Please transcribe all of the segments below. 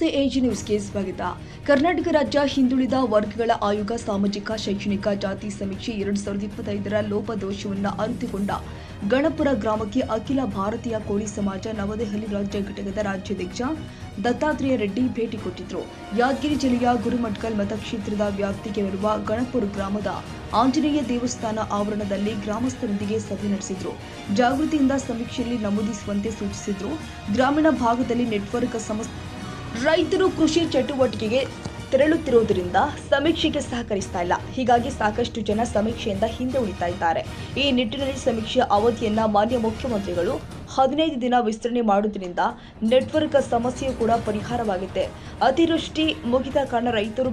ನಮಸ್ತೆ ಎಜಿ ನ್ಯೂಸ್ಗೆ ಸ್ವಾಗತ. ಕರ್ನಾಟಕ ರಾಜ್ಯ ಹಿಂದುಳಿದ ವರ್ಗಗಳ ಆಯೋಗ ಸಾಮಾಜಿಕ ಶೈಕ್ಷಣಿಕ ಜಾತಿ ಸಮೀಕ್ಷೆ 2025ರ ಲೋಪದೋಷವನ್ನು ಅರಿತುಕೊಂಡ ಗಣಪುರ ಗ್ರಾಮಕ್ಕೆ ಅಖಿಲ ಭಾರತೀಯ ಕೋಳಿ ಸಮಾಜ ನವದೆಹಲಿ ರಾಜ್ಯ ಘಟಕದ ರಾಜ್ಯಾಧ್ಯಕ್ಷ ದತ್ತಾತ್ರೇಯ ರೆಡ್ಡಿ ಭೇಟಿ ಕೊಟ್ಟಿದ್ರು. ಯಾದಗಿರಿ ಜಿಲ್ಲೆಯ ಗುರುಮಠಕಲ್ ಮತಕ್ಷೇತ್ರದ ವ್ಯಾಪ್ತಿಗೆ ಬರುವ ಗಣಪುರ ಗ್ರಾಮದ ಆಂಜನೇಯ ದೇವಸ್ಥಾನ ಆವರಣದಲ್ಲಿ ಗ್ರಾಮಸ್ಥರೊಂದಿಗೆ ಸಭೆ ನಡೆಸಿದ್ರು. ಜಾಗೃತಿಯಿಂದ ಸಮೀಕ್ಷೆಯಲ್ಲಿ ನಮೂದಿಸುವಂತೆ ಸೂಚಿಸಿದ್ರು. ಗ್ರಾಮೀಣ ಭಾಗದಲ್ಲಿ ನೆಟ್ವರ್ಕ್ ಸಮಸ್ಯೆ, ರೈತರು ಕೃಷಿ ಚಟುವಟಿಕೆಗೆ ತೆರಳುತ್ತಿರುವುದರಿಂದ ಸಮೀಕ್ಷೆಗೆ ಸಹಕರಿಸ್ತಾ ಇಲ್ಲ. ಹೀಗಾಗಿ ಸಾಕಷ್ಟು ಜನ ಸಮೀಕ್ಷೆಯಿಂದ ಹಿಂದೆ ಉಳಿತಾ ಇದ್ದಾರೆ. ಈ ನಿಟ್ಟಿನಲ್ಲಿ ಸಮೀಕ್ಷೆಯ ಅವಧಿಯನ್ನ ಮಾನ್ಯ ಮುಖ್ಯಮಂತ್ರಿಗಳು 15 ದಿನ ವಿಸ್ತರಣೆ ಮಾಡುವುದರಿಂದ ನೆಟ್ವರ್ಕ್ ಸಮಸ್ಯೆಯೂ ಕೂಡ ಪರಿಹಾರವಾಗುತ್ತೆ. ಅತಿವೃಷ್ಟಿ ಮುಗಿದ ಕಾರಣ ರೈತರು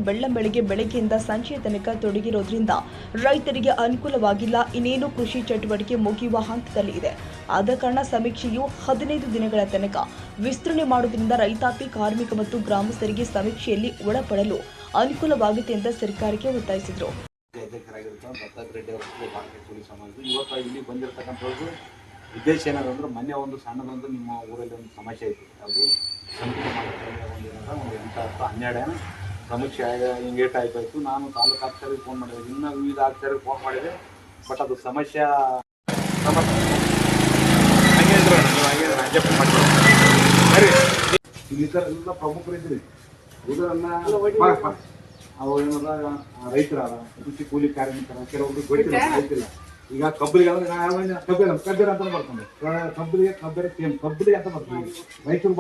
ಬೆಳಗ್ಗೆಯಿಂದ ಸಂಜೆಯ ತನಕ ತೊಡಗಿರೋದ್ರಿಂದ ರೈತರಿಗೆ ಅನುಕೂಲವಾಗಿಲ್ಲ. ಇನ್ನೇನು ಕೃಷಿ ಚಟುವಟಿಕೆ ಮುಗಿಯುವ ಹಂತದಲ್ಲಿ ಇದೆ. ಆದ ಕಾರಣ ಸಮೀಕ್ಷೆಯು 15 ದಿನಗಳ ತನಕ ವಿಸ್ತರಣೆ ಮಾಡುವುದರಿಂದ ರೈತಾಪಿ, ಕಾರ್ಮಿಕ ಮತ್ತು ಗ್ರಾಮಸ್ಥರಿಗೆ ಸಮೀಕ್ಷೆಯಲ್ಲಿ ಒಳಪಡಲು ಅನುಕೂಲವಾಗುತ್ತೆ ಅಂತ ಸರ್ಕಾರಕ್ಕೆ ಒತ್ತಾಯಿಸಿದರು. ಉದ್ದೇಶ ಏನಾದ್ರು ಮೊನ್ನೆ ಒಂದು ಸಣ್ಣದೊಂದು ನಿಮ್ಮ ಊರಲ್ಲಿ ಒಂದು ಸಮಸ್ಯೆ ಐತಿ. ಅದು ಸಂಪೂರ್ಣ ಒಂದು 8-12 ಸಮೀಕ್ಷೆ ಹಿಂಗೇಟ್ ಆಯ್ತಾಯಿತು. ನಾನು ತಾಲೂಕು ಆಫೀಸರಿಗೆ ಫೋನ್ ಮಾಡಿದೆ, ಇನ್ನೂ ವಿವಿಧ ಆಫೀಸರಿಗೆ ಫೋನ್ ಮಾಡಿದೆ. ಬಟ್ ಅದು ಸಮಸ್ಯೆ ಈ ಥರ ಎಲ್ಲ ಪ್ರಮುಖರಿದ್ರಿ. ಅವ್ರು ಏನಾರ ರೈತರ ಕೃಷಿ ಕೂಲಿ ಕಾರ್ಮಿಕರ ಕೆಲವೊಬ್ರು ಗೊತ್ತಿಲ್ಲ, ರೈತಿಲ್ಲ. ಈಗ ಕಬ್ಬರಿಗೆ ಕಬ್ಬಿರ ಅಂತ ಬರ್ತಾರೆ, ಕಬ್ಬರಿಗೆ ಅಂತ ಬರ್ತಾರೆ. ರೈತರು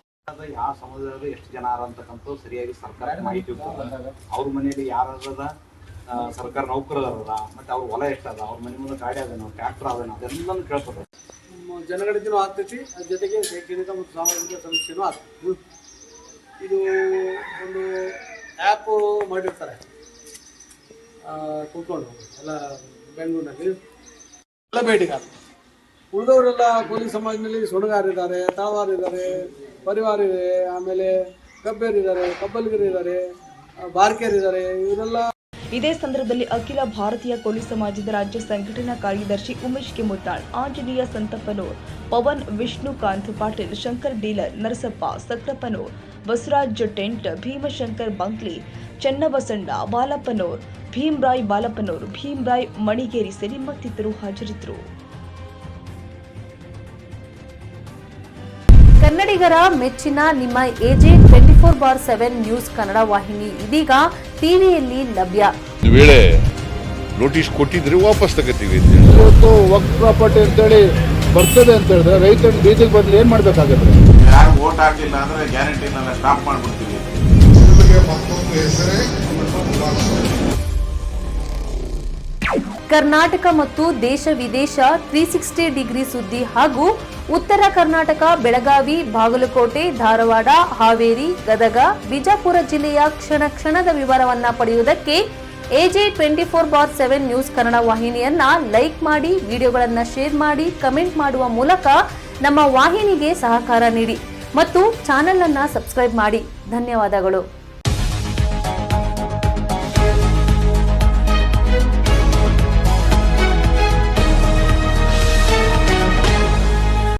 ಯಾವ ಸಮುದಾಯದಲ್ಲಿ ಎಷ್ಟು ಜನ ಅಂತಕ್ಕಂಥ ಸರಿಯಾಗಿ ಸರ್ಕಾರ ಮಾಹಿತಿ ಅವ್ರ ಮನೆಯಲ್ಲಿ ಯಾರದ ಸರ್ಕಾರ ನೌಕರದಾರದ, ಮತ್ತೆ ಅವ್ರ ಹೊಲ ಎಷ್ಟದ, ಅವ್ರ ಮನೆ ಮುಂದೆ ಗಾಡಿ ಅದೇನೋ, ಟ್ರ್ಯಾಕ್ಟರ್ ಅದೇನೋ, ಅದೆಲ್ಲನೂ ಕೇಳ್ತಾರೆ. ಜನಗಣತಿನೂ ಆಗ್ತೈತಿ, ಅದ್ರ ಜೊತೆಗೆ ಶೈಕ್ಷಣಿಕ ಮತ್ತು ಸಾಮಾಜಿಕ ಸಮೀಕ್ಷೆನೂ ಆಗ್ತದೆ. ಇದು ಒಂದು ಆ್ಯಪು ಮಾಡಿರ್ತಾರೆ ಕೂತ್ಕೊಂಡು ಎಲ್ಲ ಬೆಂಗಳೂರಿನಲ್ಲಿ ಎಲ್ಲ ಭೇಟಿಗೆ ಆಗ್ತದೆ. ಉಳಿದವರೆಲ್ಲ ಕೋಲಿ ಸಮಾಜದಲ್ಲಿ ಸುಣಗಾರಿದ್ದಾರೆ, ತಾವಾರಿದ್ದಾರೆ, ಪರಿವಾರ ಇದೆ, ಆಮೇಲೆ ಕಬ್ಬೇರಿದ್ದಾರೆ, ಕಬ್ಬಲ್ಗಿರಿದ್ದಾರೆ, ಬಾರ್ಕೇರಿದ್ದಾರೆ. ಇವರೆಲ್ಲ ಇದೇ ಸಂದರ್ಭದಲ್ಲಿ ಅಖಿಲ ಭಾರತೀಯ ಕೋಲಿ ಸಮಾಜದ ರಾಜ್ಯ ಸಂಘಟನಾ ಕಾರ್ಯದರ್ಶಿ ಉಮೇಶ್ ಕೆಮುತ್ತಾಳ್, ಆಂಜನೇಯ ಸಂತಪ್ಪನೂರ್, ಪವನ್, ವಿಷ್ಣುಕಾಂತ್ ಪಾಟೀಲ್, ಶಂಕರ್ ಡೀಲರ್, ನರಸಪ್ಪ ಸಕ್ರಪ್ಪನೂರ್, ಬಸವರಾಜ್ ಟೆಂಟ್, ಭೀಮಶಂಕರ್ ಬಂಕ್ಲಿ, ಚನ್ನಬಸಣ್ಣ ಬಾಲಪ್ಪನೂರ್, ಭೀಮ್ರಾಯ್ ಬಾಲಪ್ಪನೂರ್, ಭೀಮ್ರಾಯ್ ಮಣಿಗೇರಿ ಸೇರಿ ಮತ್ತಿತರರು ಹಾಜರಿದ್ದರು. ಕನ್ನಡಿಗರ ಮೆಚ್ಚಿನ ನಿಮ್ಮ ಎಜೆ 24/7 ನ್ಯೂಸ್ ಕನ್ನಡ ವಾಹಿನಿ ಇದೀಗ ಟಿವಿಯಲ್ಲಿ ಲಭ್ಯ. ವೇಳೆ ನೋಟಿಸ್ ಕೊಟ್ಟಿದ್ರೆ ವಾಪಸ್ ತಗೋತೀವಿ. ಇವತ್ತು ವಕ್ಫ್ ಪ್ರಾಪರ್ಟಿ ಅಂತೇಳಿ ಬರ್ತದೆ ಅಂತ ಹೇಳಿದ್ರೆ ರೈತರ ಬೀದಿಗೆ ಬದಲು ಏನ್ ಮಾಡ್ಬೇಕಾಗತ್ತೆ? ಯಾರು ವೋಟ್ ಹಾಕಲಿಲ್ಲ ಅಂದ್ರೆ ಗ್ಯಾರಂಟಿನೆಲ್ಲ ಸ್ಟಾಪ್ ಮಾಡ್ಬಿಡ್ತೀವಿ. ಕರ್ನಾಟಕ ಮತ್ತು ದೇಶ ವಿದೇಶ 360 ಡಿಗ್ರಿ ಸುದ್ದಿ ಹಾಗೂ ಉತ್ತರ ಕರ್ನಾಟಕ, ಬೆಳಗಾವಿ, ಬಾಗಲಕೋಟೆ, ಧಾರವಾಡ, ಹಾವೇರಿ, ಗದಗ, ಬಿಜಾಪುರ ಜಿಲ್ಲೆಯ ಕ್ಷಣ ಕ್ಷಣದ ವಿವರವನ್ನ ಪಡೆಯುವುದಕ್ಕೆ ಎಜೆ 24/7 ನ್ಯೂಸ್ ಕನ್ನಡ ವಾಹಿನಿಯನ್ನ ಲೈಕ್ ಮಾಡಿ, ವಿಡಿಯೋಗಳನ್ನ ಶೇರ್ ಮಾಡಿ, ಕಮೆಂಟ್ ಮಾಡುವ ಮೂಲಕ ನಮ್ಮ ವಾಹಿನಿಗೆ ಸಹಕಾರ ನೀಡಿ ಮತ್ತು ಚಾನೆಲ್ ಅನ್ನ ಸಬ್ಸ್ಕ್ರೈಬ್ ಮಾಡಿ. ಧನ್ಯವಾದಗಳು.